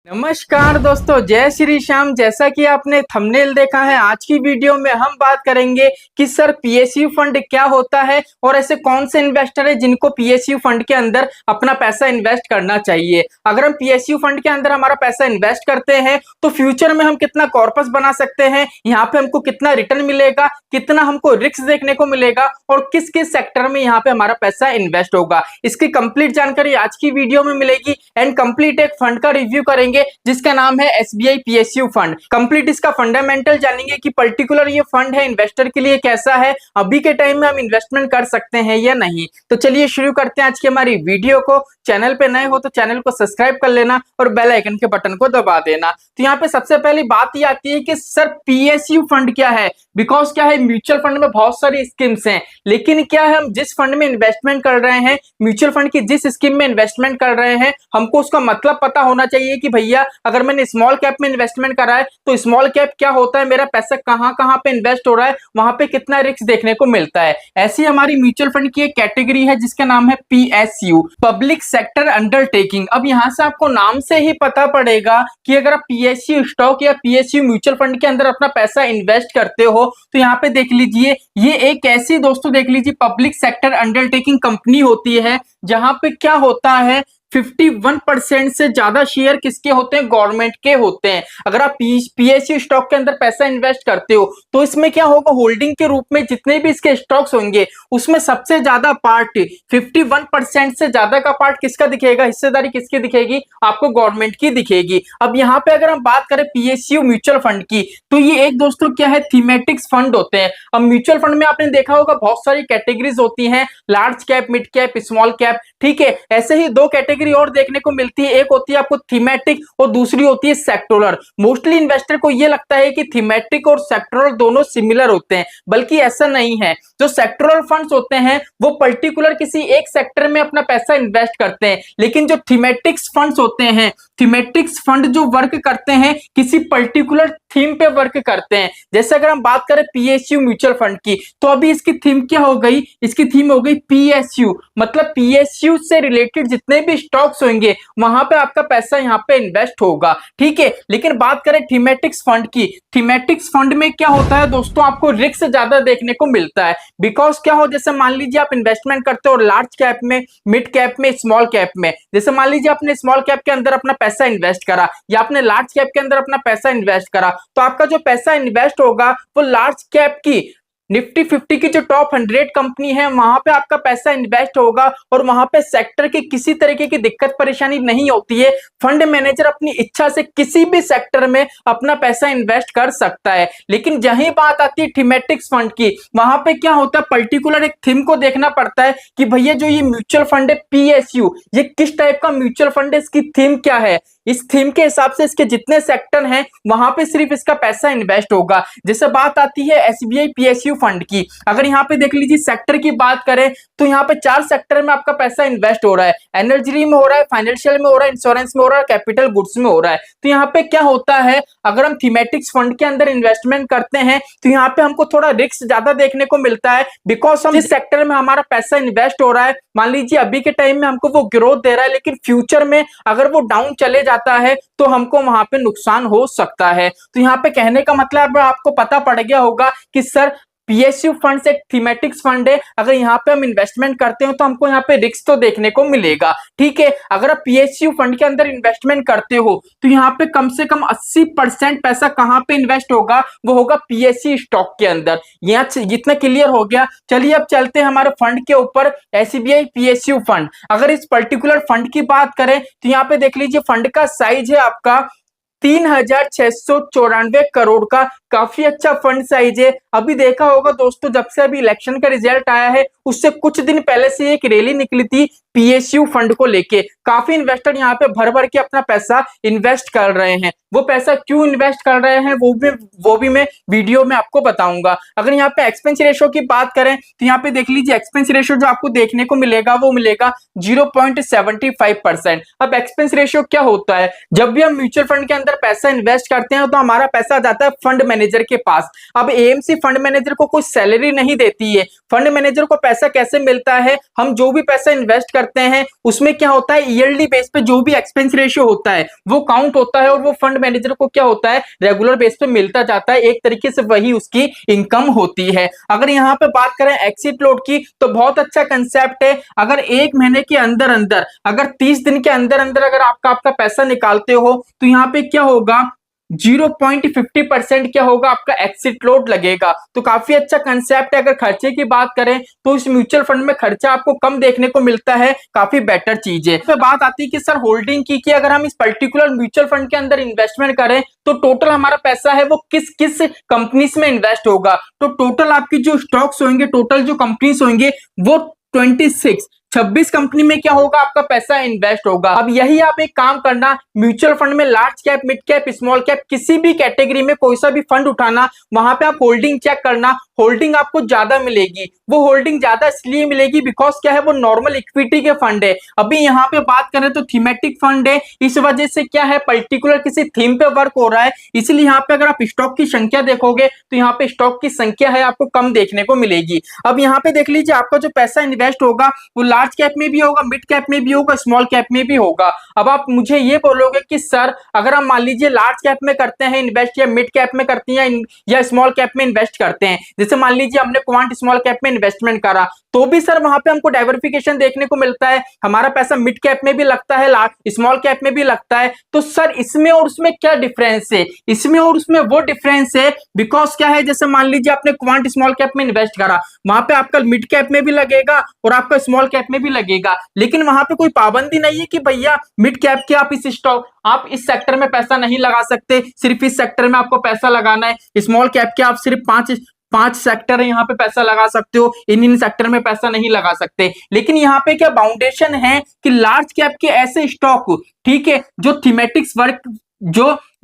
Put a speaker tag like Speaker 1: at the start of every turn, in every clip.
Speaker 1: नमस्कार दोस्तों, जय श्री श्याम। जैसा कि आपने थंबनेल देखा है, आज की वीडियो में हम बात करेंगे कि सर पीएसयू फंड क्या होता है और ऐसे कौन से इन्वेस्टर है जिनको पीएसयू फंड के अंदर अपना पैसा इन्वेस्ट करना चाहिए। अगर हम पीएसयू फंड के अंदर हमारा पैसा इन्वेस्ट करते हैं तो फ्यूचर में हम कितना कॉर्पस बना सकते हैं, यहाँ पे हमको कितना रिटर्न मिलेगा, कितना हमको रिस्क देखने को मिलेगा और किस किस सेक्टर में यहाँ पे हमारा पैसा इन्वेस्ट होगा, इसकी कंप्लीट जानकारी आज की वीडियो में मिलेगी। एंड कंप्लीट एक फंड का रिव्यू करेंगे जिसका नाम है एसबीआई पीएसयू फंड। कंप्लीट इसका फंडामेंटल जानेंगे कि पर्टिकुलर ये फंड है इन्वेस्टर के लिए कैसा है, अभी के टाइम में हम इन्वेस्टमेंट कर सकते हैं या नहीं। तो चलिए शुरू करते हैं आज की हमारी वीडियो को। चैनल पे नए हो तो चैनल को सब्सक्राइब कर लेना और बेल आइकन के बटन को दबा देना। तो यहाँ पे सबसे पहली बात ये आती है कि सर पीएसयू फंड क्या है। बिकॉज क्या है, म्यूचुअल फंड में बहुत सारी स्कीम्स हैं, लेकिन क्या है, हम जिस फंड में इन्वेस्टमेंट कर रहे हैं, म्यूचुअल फंड की जिस स्कीम में इन्वेस्टमेंट कर रहे हैं, हमको उसका मतलब पता होना चाहिए कि भैया अगर मैंने स्मॉल कैप में इन्वेस्टमेंट करा है तो स्मॉल कैप क्या होता है, मेरा पैसा कहां कहां पे इन्वेस्ट हो रहा है, वहां पे कितना रिस्क देखने को मिलता है। ऐसी हमारी म्यूचुअल फंड की एक कैटेगरी है जिसका नाम है पीएसयू, पब्लिक सेक्टर अंडरटेकिंग। अब यहां से आपको नाम से ही पता पड़ेगा कि अगर आप पीएसयू स्टॉक या पीएसयू म्यूचुअल फंड के अंदर अपना पैसा इन्वेस्ट करते हो तो यहाँ पे देख लीजिए, ये एक ऐसी दोस्तों देख लीजिए पब्लिक सेक्टर अंडरटेकिंग कंपनी होती है जहां पे क्या होता है, 51% से ज्यादा शेयर किसके होते हैं, गवर्नमेंट के होते हैं। अगर आप पीएसयू स्टॉक के अंदर पैसा इन्वेस्ट करते हो तो इसमें क्या होगा, होल्डिंग के रूप में जितने भी इसके स्टॉक्स होंगे उसमें सबसे ज्यादा पार्ट 51% से ज्यादा का पार्ट किसका दिखेगा, हिस्सेदारी किसकी दिखेगी, आपको गवर्नमेंट की दिखेगी। अब यहाँ पे अगर हम बात करें पीएसयू म्यूचुअल फंड की तो ये एक दोस्तों क्या है, थीमेटिक्स फंड होते हैं। अब म्यूचुअल फंड में आपने देखा होगा बहुत सारी कैटेगरीज होती हैं, large cap, mid cap, small cap, ठीक है। ऐसे ही दो कैटेगरी और देखने को मिलती है, एक होती है आपको थीमेटिक और दूसरी होती है सेक्टोरल। मोस्टली इन्वेस्टर को यह लगता है कि थीमेटिक और सेक्टोरल दोनों सिमिलर होते हैं, बल्कि ऐसा नहीं है। जो सेक्टोरल फंड्स होते हैं वो पर्टिकुलर किसी एक सेक्टर में अपना पैसा इन्वेस्ट करते हैं, लेकिन जो थीमेटिक्स फंड्स होते हैं, थीमेटिक्स फंड जो वर्क करते हैं किसी पर्टिकुलर थीम पे वर्क करते हैं। जैसे अगर हम बात करें पीएसयू म्यूचुअल फंड की तो अभी इसकी थीम क्या हो गई, इसकी थीम हो गई पीएसयू, मतलब पीएसयू से रिलेटेड जितने भी स्टॉक्स होंगे वहां पे आपका पैसा यहाँ पे इन्वेस्ट होगा, ठीक है। लेकिन बात करें थीमेटिक्स फंड की, थीमेटिक्स फंड में क्या होता है दोस्तों, आपको रिस्क ज्यादा देखने को मिलता है। बिकॉज क्या हो, जैसे मान लीजिए आप इन्वेस्टमेंट करते हो लार्ज कैप में, मिड कैप में, स्मॉल कैप में। जैसे मान लीजिए आपने स्मॉल कैप के अंदर अपना पैसा इन्वेस्ट करा या आपने लार्ज कैप के अंदर अपना पैसा इन्वेस्ट करा, तो आपका जो पैसा इन्वेस्ट होगा वो लार्ज कैप की निफ्टी 50 की जो टॉप 100 कंपनी है वहां पे आपका पैसा इन्वेस्ट होगा और वहां पे सेक्टर की किसी तरीके की दिक्कत परेशानी नहीं होती है। फंड मैनेजर अपनी इच्छा से किसी भी सेक्टर में अपना पैसा इन्वेस्ट कर सकता है। लेकिन जहीं बात आती है थीमेटिक्स फंड की, वहां पे क्या होता है, पर्टिकुलर एक थीम को देखना पड़ता है कि भैया जो ये म्यूचुअल फंड है पीएसयू, ये किस टाइप का म्यूचुअल फंड है, इसकी थीम क्या है। इस थीम के हिसाब से इसके जितने सेक्टर हैं वहां पे सिर्फ इसका पैसा इन्वेस्ट होगा। जैसे बात आती है एसबीआई पीएसयू फंड की, अगर यहाँ पे देख लीजिए सेक्टर की बात करें तो यहाँ पे 4 सेक्टर में आपका पैसा इन्वेस्ट हो रहा है। एनर्जी में हो रहा है, फाइनेंशियल में हो रहा है, इंश्योरेंस में हो रहा है, कैपिटल गुड्स में हो रहा है। तो यहाँ पे क्या होता है, अगर हम थीमेटिक्स फंड के अंदर इन्वेस्टमेंट करते हैं तो यहाँ पे हमको थोड़ा रिस्क ज्यादा देखने को मिलता है। बिकॉज हम जिस सेक्टर में हमारा पैसा इन्वेस्ट हो रहा है, मान लीजिए अभी के टाइम में हमको वो ग्रोथ दे रहा है, लेकिन फ्यूचर में अगर वो डाउन चले जाता है तो हमको वहां पे नुकसान हो सकता है। तो यहाँ पे कहने का मतलब आपको पता पड़ गया होगा कि सर पीएसयू फंड से थीमेटिक्स फंड है, अगर यहाँ पे हम इन्वेस्टमेंट करते हो तो हमको यहाँ पे रिस्क तो देखने को मिलेगा, ठीक है। अगर आप पीएसयू फंड के अंदर इन्वेस्टमेंट करते हो तो यहाँ पे कम से कम 80% पैसा कहाँ पे इन्वेस्ट होगा, वो होगा पीएसयू स्टॉक के अंदर। यहाँ जितना क्लियर हो गया। चलिए अब चलते हैं हमारे फंड के ऊपर, एसबीआई पीएसयू फंड। अगर इस पर्टिकुलर फंड की बात करें तो यहाँ पे देख लीजिए फंड का साइज है आपका 3694 करोड़ का, काफी अच्छा फंड साइज है। अभी देखा होगा दोस्तों, जब से अभी इलेक्शन का रिजल्ट आया है उससे कुछ दिन पहले से एक रैली निकली थी पीएसयू फंड को लेके। काफी इन्वेस्टर यहाँ पे भर भर के अपना पैसा इन्वेस्ट कर रहे हैं। वो पैसा क्यों इन्वेस्ट कर रहे हैं वो भी मैं वीडियो में आपको बताऊंगा। अगर यहाँ पे एक्सपेंस रेशियो की बात करें तो यहाँ पे देख लीजिए एक्सपेंस रेशियो जो आपको देखने को मिलेगा वो मिलेगा 0.75%। अब एक्सपेंस रेशियो क्या होता है, जब भी हम म्यूचुअल फंड के अंदर पैसा इन्वेस्ट करते हैं तो हमारा पैसा जाता है फंड मैनेजर के पास। अब एएमसी फंड मैनेजर को कोई सैलरी नहीं देती है। फंड मैनेजर को पैसा कैसे मिलता है, हम जो भी पैसा इन्वेस्ट करते हैं उसमें क्या होता है, ईयरली बेस पे जो भी एक्सपेंस रेशियो होता है वो काउंट होता है और वो फंड मैनेजर को क्या होता है, रेगुलर बेस पे मिलता जाता है, एक तरीके से वही उसकी इनकम होती है। अगर यहाँ पे बात करें एक्सिट लॉट की तो बहुत अच्छा कंसेप्ट है। अगर एक महीने के अंदर अंदर, अगर 30 दिन के अंदर अंदर अगर आपका पैसा निकालते हो तो यहाँ पे क्या होगा, 0.50% क्या होगा, आपका एक्सिट लॉट लगेगा। तो काफी अच्छा कंसेप्ट है। अगर खर्चे की बात करें तो इस म्यूचुअल फंड में खर्चा आपको कम देखने को मिलता है, काफी बेटर चीज है। तो बात आती है कि सर होल्डिंग की कि अगर हम इस पर्टिकुलर म्यूचुअल फंड के अंदर इन्वेस्टमेंट करें तो टोटल हमारा पैसा है वो किस किस कंपनीज में इन्वेस्ट होगा। तो टोटल आपकी जो स्टॉक्स होंगे, टोटल जो कंपनीज होंगे वो 26 कंपनी में क्या होगा, आपका पैसा इन्वेस्ट होगा। अब यही आप एक काम करना, म्यूचुअल फंड में large cap, mid cap, small cap, किसी भी कैटेगरी में कोई सा भी फंड उठाना, वहां पे आप होल्डिंग चेक करना, होल्डिंग आपको ज्यादा मिलेगी। वो होल्डिंग ज्यादा इसलिए मिलेगी बिकॉज क्या है, वो नॉर्मल इक्विटी के फंड है। अभी यहाँ पे बात करें तो थीमेटिक फंड है, इस वजह से क्या है, पर्टिकुलर किसी थीम पे वर्क हो रहा है, इसलिए यहाँ पे अगर आप स्टॉक की संख्या देखोगे तो यहाँ पे स्टॉक की संख्या है आपको कम देखने को मिलेगी। अब यहाँ पे देख लीजिए, आपका जो पैसा इन्वेस्ट होगा वो लार्ज कैप में भी होगा, मिड कैप में भी होगा, स्मॉल कैप में भी होगा। अब आप मुझे ये बोलोगे कि सर अगर हम मान लीजिए लार्ज कैप में करते हैं इन्वेस्ट, या मिड कैप में करते हैं या स्मॉल कैप में इन्वेस्ट करते हैं, जैसे मान लीजिए हमने क्वांट स्मॉल कैप में इन्वेस्टमेंट करा, तो भी सर वहां पे हमको डाइवर्सिफिकेशन देखने को मिलता है, हमारा पैसा मिड कैप में भी लगता है, स्मॉल कैप में भी लगता है। तो सर इसमें और उसमें क्या डिफरेंस है, इसमें और उसमें वो डिफरेंस है बिकॉज क्या है, जैसे मान लीजिए आपने क्वांट स्मॉल कैप में इन्वेस्ट करा, वहां पे आपका मिड कैप में भी लगेगा और आपका स्मॉल कैप में भी लगेगा, लेकिन वहां पे कोई पाबंदी नहीं है कि भैया मिड कैप के आप इस सेक्टर में पैसा नहीं लगा सकते, सिर्फ इस सेक्टर में आपको पैसा लगाना है। स्मॉल कैप के आप सिर्फ पांच सेक्टर है, यहाँ पे पैसा लगा सकते हो, इन सेक्टर में पैसा नहीं लगा सकते। लेकिन यहाँ पे क्या बाउंडेशन है कि लार्ज कैप के ऐसे स्टॉक, ठीक है, जो थीमेटिक्स वर्क,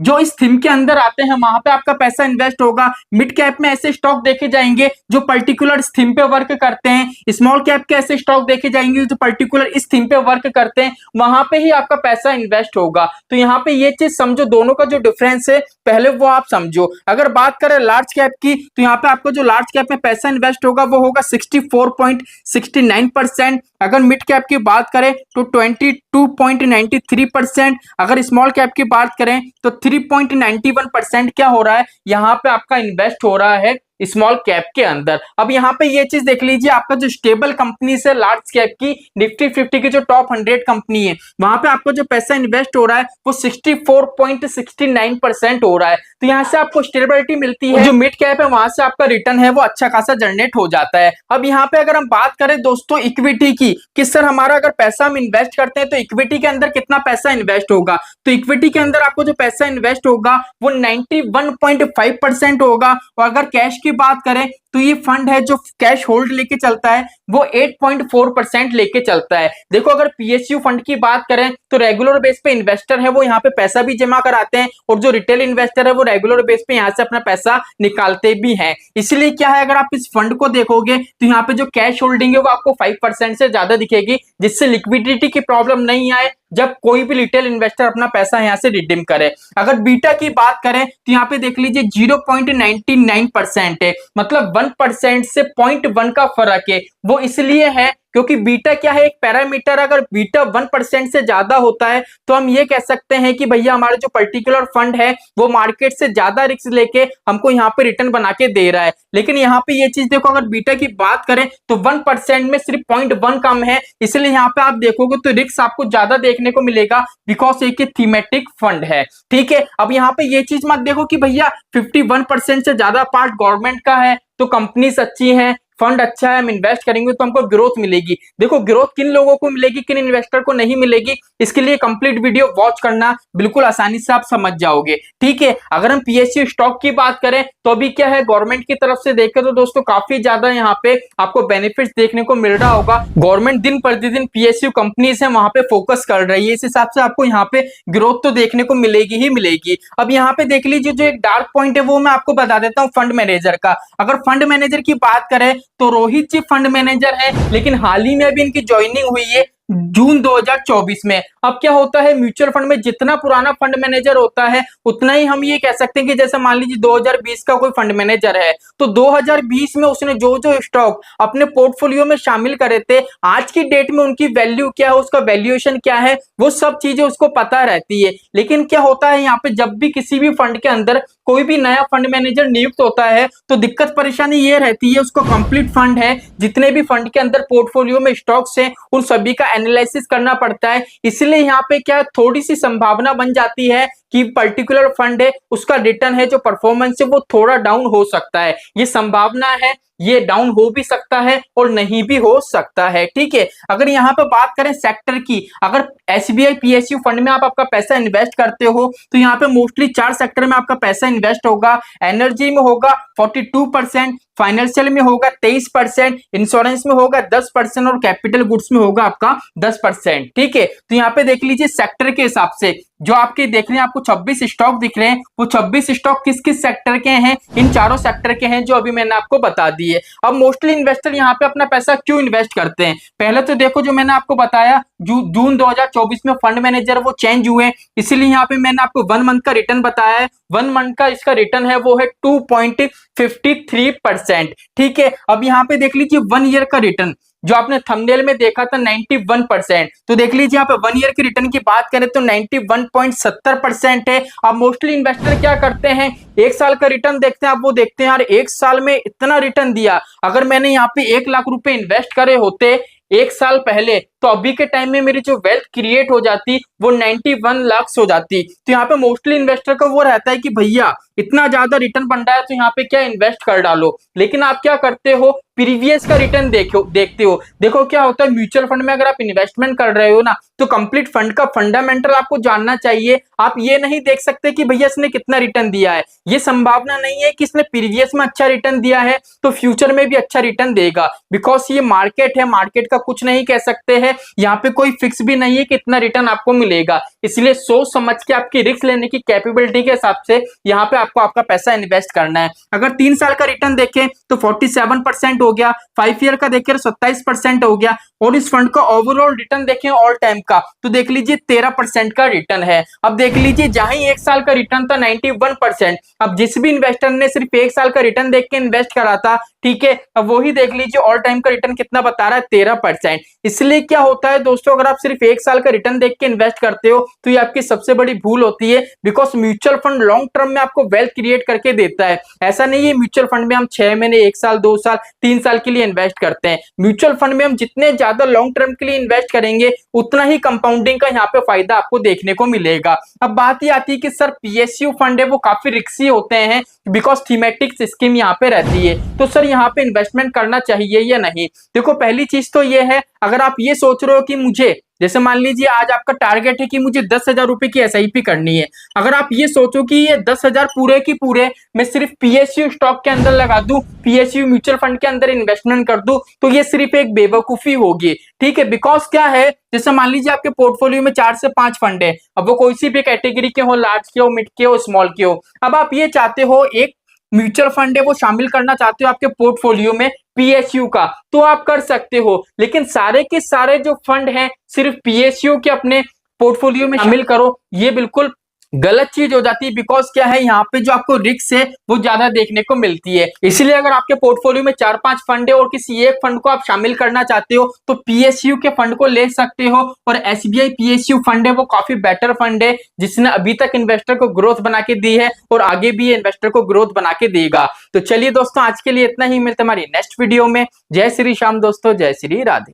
Speaker 1: जो इस थीम के अंदर आते हैं वहां पे आपका पैसा इन्वेस्ट होगा। मिड कैप में ऐसे स्टॉक देखे जाएंगे जो पर्टिकुलर इस थीम पे वर्क करते हैं, स्मॉल कैप के ऐसे स्टॉक देखे जाएंगे जो पर्टिकुलर इस थीम पे वर्क करते हैं, वहां पे ही आपका पैसा इन्वेस्ट होगा। तो यहाँ पे ये चीज समझो, दोनों का जो डिफरेंस है पहले वो आप समझो। अगर बात करें लार्ज कैप की तो यहाँ पे आपको जो लार्ज कैप में पैसा इन्वेस्ट होगा वो होगा 64.69%। अगर मिड कैप की बात करें तो 22.93%। अगर स्मॉल कैप की बात करें तो 3.91% क्या हो रहा है, यहाँ पे आपका इन्वेस्ट हो रहा है स्मॉल कैप के अंदर। अब यहाँ पे ये चीज देख लीजिए, आपका जो स्टेबल कंपनी है लार्ज कैप की, निफ्टी 50 की जो टॉप 100 कंपनी है, वहां पे आपको जो पैसा इन्वेस्ट हो रहा है वो 64.69% हो रहा है। तो यहाँ से आपको स्टेबिलिटी मिलती है। जो मिड कैप है वहां से आपका रिटर्न है वो अच्छा खासा जनरेट हो जाता है। अब यहाँ पे अगर हम बात करें दोस्तों इक्विटी की, कि सर हमारा अगर पैसा हम इन्वेस्ट करते हैं तो इक्विटी के अंदर कितना पैसा इन्वेस्ट होगा, तो इक्विटी के अंदर आपको जो पैसा इन्वेस्ट होगा वो 91.5% होगा। और अगर कैश की बात करें तो ये फंड है जो कैश होल्ड लेके चलता है वो 8.4% लेके चलता है। देखो अगर पीएसयू फंड की बात करें तो रेगुलर बेस पे इन्वेस्टर है वो यहाँ पे पैसा भी जमा कराते हैं, और जो रिटेल इन्वेस्टर है वो रेगुलर बेस पे यहाँ से अपना पैसा निकालते भी हैं। इसलिए क्या है, अगर आप इस फंड को देखोगे तो यहाँ पे जो कैश होल्डिंग है वो आपको 5% से ज्यादा दिखेगी, जिससे लिक्विडिटी की प्रॉब्लम नहीं आए जब कोई भी रिटेल इन्वेस्टर अपना पैसा यहाँ से रिडीम करे। अगर बीटा की बात करें तो यहाँ पे देख लीजिए 0.99% है, मतलब 1% से 0.1 का फर्क है। वो इसलिए है क्योंकि बीटा क्या है, एक पैरामीटर, अगर बीटा 1% से ज्यादा होता है तो हम ये कह सकते हैं कि भैया हमारा जो पर्टिकुलर फंड है वो मार्केट से ज्यादा रिस्क लेके हमको यहाँ पे रिटर्न बना के दे रहा है। लेकिन यहाँ पे ये चीज देखो, अगर बीटा की बात करें तो 1% में सिर्फ 0.1 कम है, इसलिए यहाँ पे आप देखोगे तो रिस्क आपको ज्यादा देखने को मिलेगा बिकॉज एक थीमेटिक फंड है। ठीक है, अब यहाँ पे ये चीज मत देखो कि भैया 51% से ज्यादा पार्ट गवर्नमेंट का है तो कंपनीज अच्छी हैं, फंड अच्छा है, हम इन्वेस्ट करेंगे तो हमको ग्रोथ मिलेगी। देखो ग्रोथ किन लोगों को मिलेगी, किन इन्वेस्टर को नहीं मिलेगी, इसके लिए कंप्लीट वीडियो वॉच करना, बिल्कुल आसानी से आप समझ जाओगे। ठीक है, अगर हम पीएसयू स्टॉक की बात करें तो अभी क्या है, गवर्नमेंट की तरफ से देखें तो दोस्तों काफी ज्यादा यहाँ पे आपको बेनिफिट्स देखने को मिल रहा होगा। गवर्नमेंट दिन प्रतिदिन पीएसयू कंपनीज है वहां पे फोकस कर रही है, इस हिसाब से आपको यहाँ पे ग्रोथ तो देखने को मिलेगी ही मिलेगी। अब यहाँ पे देख लीजिए, जो एक डार्क पॉइंट है वो मैं आपको बता देता हूँ फंड मैनेजर का। अगर फंड मैनेजर की बात करें तो रोहित जी फंड मैनेजर है, लेकिन हाल ही में अभी इनकी ज्वाइनिंग हुई है जून 2024 में। अब क्या होता है, म्यूचुअल फंड में जितना पुराना फंड मैनेजर होता है उतना ही हम ये कह सकते हैं कि जैसे मान लीजिए 2020 का कोई फंड मैनेजर है, तो 2020 में उसने जो जो स्टॉक अपने पोर्टफोलियो में शामिल करे थे, आज की डेट में उनकी वैल्यू क्या है, उसका वैल्यूएशन क्या है, वो सब चीजें उसको पता रहती है। लेकिन क्या होता है यहाँ पे, जब भी किसी भी फंड के अंदर कोई भी नया फंड मैनेजर नियुक्त होता है तो दिक्कत परेशानी ये रहती है, उसको कंप्लीट फंड है, जितने भी फंड के अंदर पोर्टफोलियो में स्टॉक्स हैं उन सभी का एनालिसिस करना पड़ता है। इसलिए यहाँ पे क्या थोड़ी सी संभावना बन जाती है कि पर्टिकुलर फंड है उसका रिटर्न है जो परफॉर्मेंस है वो थोड़ा डाउन हो सकता है। ये संभावना है, ये डाउन हो भी सकता है और नहीं भी हो सकता है। ठीक है, अगर यहाँ पे बात करें सेक्टर की, अगर एसबीआई पीएसयू फंड में आप आपका पैसा इन्वेस्ट करते हो तो यहाँ पे मोस्टली 4 सेक्टर में आपका पैसा इन्वेस्ट होगा। एनर्जी में होगा 42%, फाइनेंशियल में होगा 23%, इंश्योरेंस में होगा 10% और कैपिटल गुड्स में होगा आपका 10%। ठीक है, तो यहाँ पे देख लीजिए सेक्टर के हिसाब से जो आपके देख रहे हैं, आपको 26 स्टॉक दिख रहे हैं, वो 26 स्टॉक किस किस सेक्टर के हैं, इन चारों सेक्टर के हैं जो अभी मैंने आपको बता दिए। अब मोस्टली इन्वेस्टर यहाँ पे अपना पैसा क्यों इन्वेस्ट करते हैं, पहले तो देखो जो मैंने आपको बताया जून 2024 में फंड मैनेजर वो चेंज हुए, इसीलिए यहाँ पे मैंने आपको 1 मंथ का रिटर्न बताया है। 1 मंथ का इसका रिटर्न है वो है 2.53%। ठीक है, अब यहाँ पे देख लीजिए 1 ईयर का रिटर्न जो आपने थंबनेल में देखा था 91%, तो देख लीजिए यहाँ पे 1 ईयर के रिटर्न की बात करें तो 91.70% है। अब मोस्टली इन्वेस्टर क्या करते हैं, 1 साल का रिटर्न देखते हैं, अब वो देखते हैं यार 1 साल में इतना रिटर्न दिया, अगर मैंने यहाँ पे 1 लाख रुपए इन्वेस्ट करे होते 1 साल पहले तो अभी के टाइम में मेरी जो वेल्थ क्रिएट हो जाती वो 91 लाख हो जाती। तो यहाँ पे मोस्टली इन्वेस्टर का वो रहता है कि भैया इतना ज्यादा रिटर्न बन रहा है तो यहाँ पे क्या इन्वेस्ट कर डालो। लेकिन आप क्या करते हो, प्रीवियस का रिटर्न देखते हो। देखो क्या होता है, म्यूचुअल फंड में अगर आप इन्वेस्टमेंट कर रहे हो ना तो कंप्लीट फंड का फंडामेंटल आपको जानना चाहिए। आप ये नहीं देख सकते कि भैया इसने कितना रिटर्न दिया है, ये संभावना नहीं है कि इसने प्रीवियस में अच्छा रिटर्न दिया है तो फ्यूचर में भी अच्छा रिटर्न देगा, बिकॉज ये मार्केट है, मार्केट का कुछ नहीं कह सकते हैं, यहाँ पे कोई फिक्स भी नहीं है कि इतना रिटर्न आपको मिलेगा। इसलिए सोच समझ के आपकी रिस्क लेने की कैपेबिलिटी के हिसाब से यहाँ पे आपको आपका पैसा इन्वेस्ट करना है। अगर 3 साल का रिटर्न देखें तो 47% हो गया, 5 ईयर का देखें 27% हो गया, और इस फंड का ओवरऑल रिटर्न देखें ऑल टाइम का तो देख लीजिए 13% का रिटर्न है। अब देख लीजिए जहां ही 1 साल का रिटर्न था 91%, अब जिस भी इन्वेस्टर ने सिर्फ 1 साल का रिटर्न देख के इन्वेस्ट करा था, ठीक है, अब वही देख लीजिए ऑल टाइम का रिटर्न कितना बता रहा है, 13%। इसलिए क्या होता है दोस्तों, अगर आप सिर्फ 1 साल का रिटर्न देख के इन्वेस्ट करते हो तो ये आपकी सबसे बड़ी भूल होती है, because mutual fund long term में आपको वेल्थ क्रिएट करके देता है। ऐसा नहीं है म्यूचुअल फंड में हम 6 महीने, 1 साल, 2 साल, 3 साल के लिए इन्वेस्ट करते हैं। म्यूचुअल फंड में हम जितने ज्यादा लॉन्ग टर्म के लिए इन्वेस्ट करेंगे उतना ही कंपाउंडिंग का यहाँ पे फायदा आपको देखने को मिलेगा। अब बात ये आती है कि सर पीएसयू फंड है वो काफी रिस्की होते हैं बिकॉज थीमेटिक स्कीम यहाँ पे रहती है, तो सर यहाँ पे इन्वेस्टमेंट करना चाहिए या नहीं। देखो पहली चीज तो ये है, अगर आप ये सोच रहे हो कि मुझे, जैसे मान लीजिए आज आपका टारगेट है कि मुझे 10,000 रुपए की एसआईपी करनी है, अगर आप ये सोचो कि ये 10,000 पूरे की पूरे मैं सिर्फ पीएसयू स्टॉक के अंदर लगा दूं, पीएसयू म्यूचुअल फंड के अंदर इन्वेस्टमेंट कर दूं, तो ये सिर्फ एक बेवकूफी होगी। ठीक है, बिकॉज क्या है, जैसे मान लीजिए आपके पोर्टफोलियो में 4 से 5 फंड है, अब वो कोई सी भी कैटेगरी के हो, लार्ज के हो, मिड के हो, स्मॉल के हो, अब आप ये चाहते हो एक म्यूचुअल फंड है वो शामिल करना चाहते हो आपके पोर्टफोलियो में पीएसयू का, तो आप कर सकते हो। लेकिन सारे के सारे जो फंड हैं सिर्फ पीएसयू के अपने पोर्टफोलियो में शामिल करो, ये बिल्कुल गलत चीज हो जाती है। बिकॉज क्या है, यहाँ पे जो आपको रिस्क है वो ज्यादा देखने को मिलती है। इसलिए अगर आपके पोर्टफोलियो में 4-5 फंड है और किसी एक फंड को आप शामिल करना चाहते हो तो पीएसयू के फंड को ले सकते हो, और एसबीआई पीएसयू फंड है वो काफी बेटर फंड है जिसने अभी तक इन्वेस्टर को ग्रोथ बना के दी है और आगे भी इन्वेस्टर को ग्रोथ बना के देगा। तो चलिए दोस्तों, आज के लिए इतना ही, मिलते हमारी नेक्स्ट वीडियो में। जय श्री श्याम दोस्तों, जय श्री राधे।